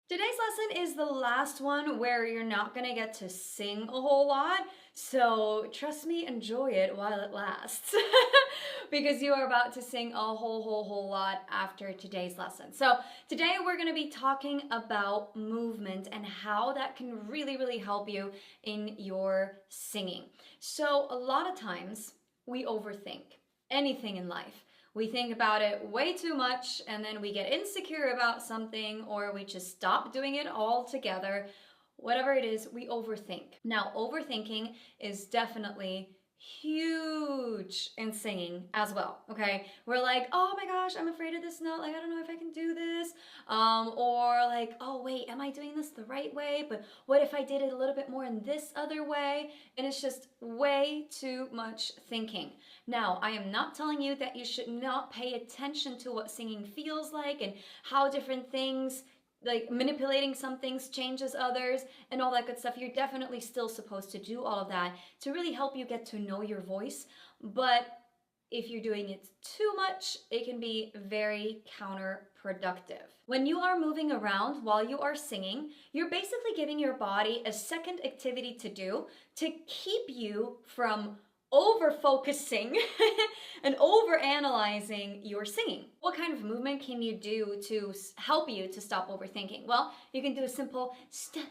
Today's lesson is the last one where you're not gonna get to sing a whole lot, so trust me, enjoy it while it lasts. Because you are about to sing a whole lot after today's lesson. So today we're gonna be talking about movement and how that can really help you in your singing. So a lot of times we overthink anything in life. We think about it way too much and then we get insecure about something, or we just stop doing it altogether. Whatever it is, we overthink. Now, overthinking is definitely huge in singing as well, okay? We're like, oh my gosh, I'm afraid of this note, like I don't know if I can do this, or like, oh wait, am I doing this the right way? But what if I did it a little bit more in this other way? And it's just way too much thinking. Now, I am not telling you that you should not pay attention to what singing feels like and how different things, like manipulating some things changes others and all that good stuff. You're definitely still supposed to do all of that to really help you get to know your voice. But if you're doing it too much, it can be very counterproductive. When you are moving around while you are singing, you're basically giving your body a second activity to do to keep you from over-focusing and over-analyzing your singing. What kind of movement can you do to help you to stop overthinking? Well, you can do a simple step,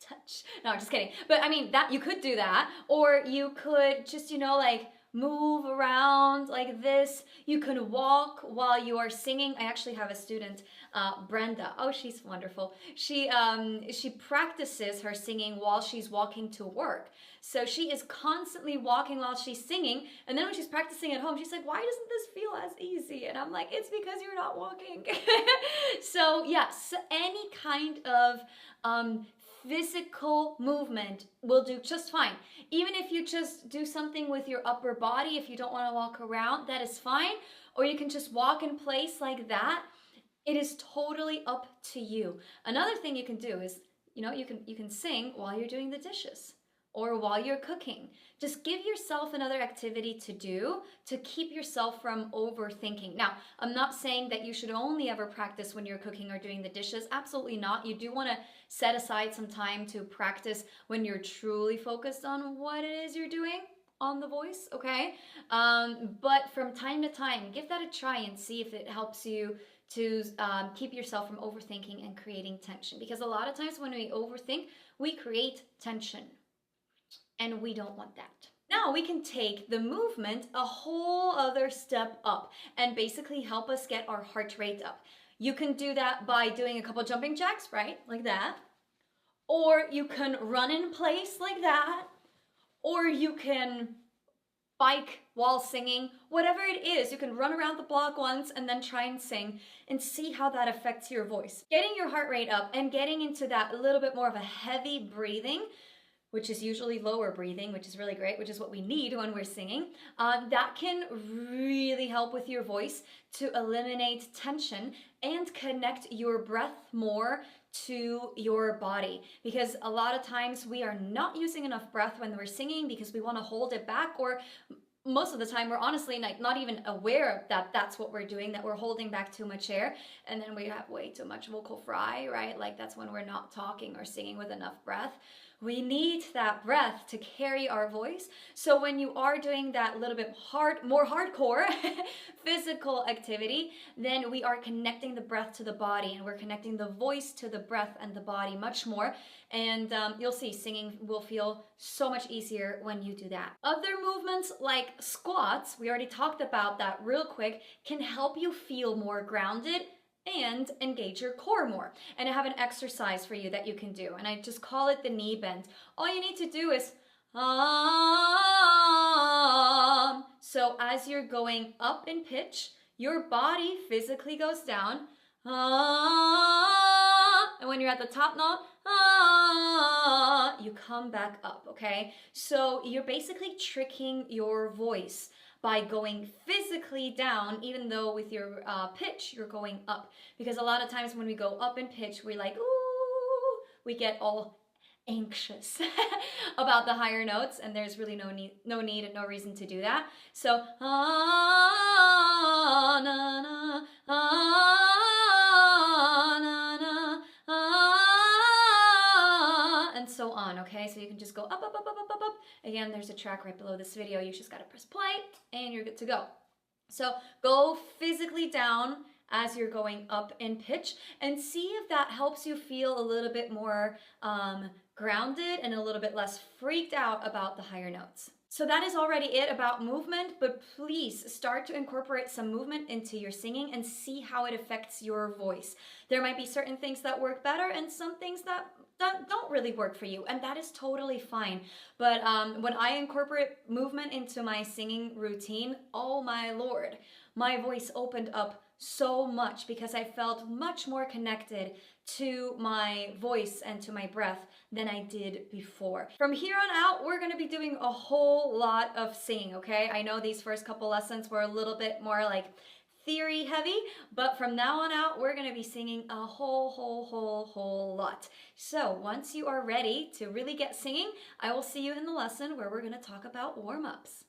touch. No, I'm just kidding. But I mean, that you could do that, or you could just, like move around like this. You can walk while you are singing. I actually have a student, Brenda. Oh, she's wonderful. She practices her singing while she's walking to work. So she is constantly walking while she's singing, and then when she's practicing at home, she's like, why doesn't this feel as easy? And I'm like, it's because you're not walking. So yes, any kind of physical movement will do just fine. Even if you just do something with your upper body, if you don't want to walk around, that is fine. Or you can just walk in place like that. It is totally up to you. Another thing you can do is, you can sing while you're doing the dishes or while you're cooking. Just give yourself another activity to do to keep yourself from overthinking. Now, I'm not saying that you should only ever practice when you're cooking or doing the dishes. Absolutely not. You do want to set aside some time to practice when you're truly focused on what it is you're doing on the voice, okay? But from time to time, give that a try and see if it helps you to keep yourself from overthinking and creating tension. Because a lot of times when we overthink, we create tension. And we don't want that. Now we can take the movement a whole other step up and basically help us get our heart rate up. You can do that by doing a couple jumping jacks, right? Like that. Or you can run in place like that. Or you can bike while singing. Whatever it is, you can run around the block once and then try and sing and see how that affects your voice. Getting your heart rate up and getting into that a little bit more of a heavy breathing, which is usually lower breathing, which is really great, which is what we need when we're singing. That can really help with your voice to eliminate tension and connect your breath more to your body. Because a lot of times we are not using enough breath when we're singing because we want to hold it back, or most of the time we're honestly not even aware that that's what we're doing, that we're holding back too much air, and then we have way too much vocal fry, right? Like that's when we're not talking or singing with enough breath. We need that breath to carry our voice. So when you are doing that little bit more hardcore physical activity, then we are connecting the breath to the body, and we're connecting the voice to the breath and the body much more. And you'll see singing will feel so much easier when you do that. Other movements like squats, we already talked about that real quick, can help you feel more grounded and engage your core more. And I have an exercise for you that you can do, and I just call it the knee bend. All you need to do is so as you're going up in pitch, your body physically goes down, and when you're at the top note, you come back up, okay? So you're basically tricking your voice by going physically down, even though with your pitch, you're going up. Because a lot of times when we go up in pitch, we're like, ooh, we get all anxious about the higher notes, and there's really no need and no reason to do that. So, na, na, na, na, on, okay? So you can just go up, up, up, up, up, up, up. Again, there's a track right below this video. You just gotta press play and you're good to go. So go physically down as you're going up in pitch and see if that helps you feel a little bit more grounded and a little bit less freaked out about the higher notes. So that is already it about movement, but please start to incorporate some movement into your singing and see how it affects your voice. There might be certain things that work better and some things that don't really work for you, and that is totally fine. But when I incorporate movement into my singing routine, oh my Lord, my voice opened up so much because I felt much more connected to my voice and to my breath than I did before. From here on out, we're gonna be doing a whole lot of singing, okay? I know these first couple lessons were a little bit more like theory heavy, but from now on out, we're gonna be singing a whole lot. So once you are ready to really get singing, I will see you in the lesson where we're gonna talk about warm-ups.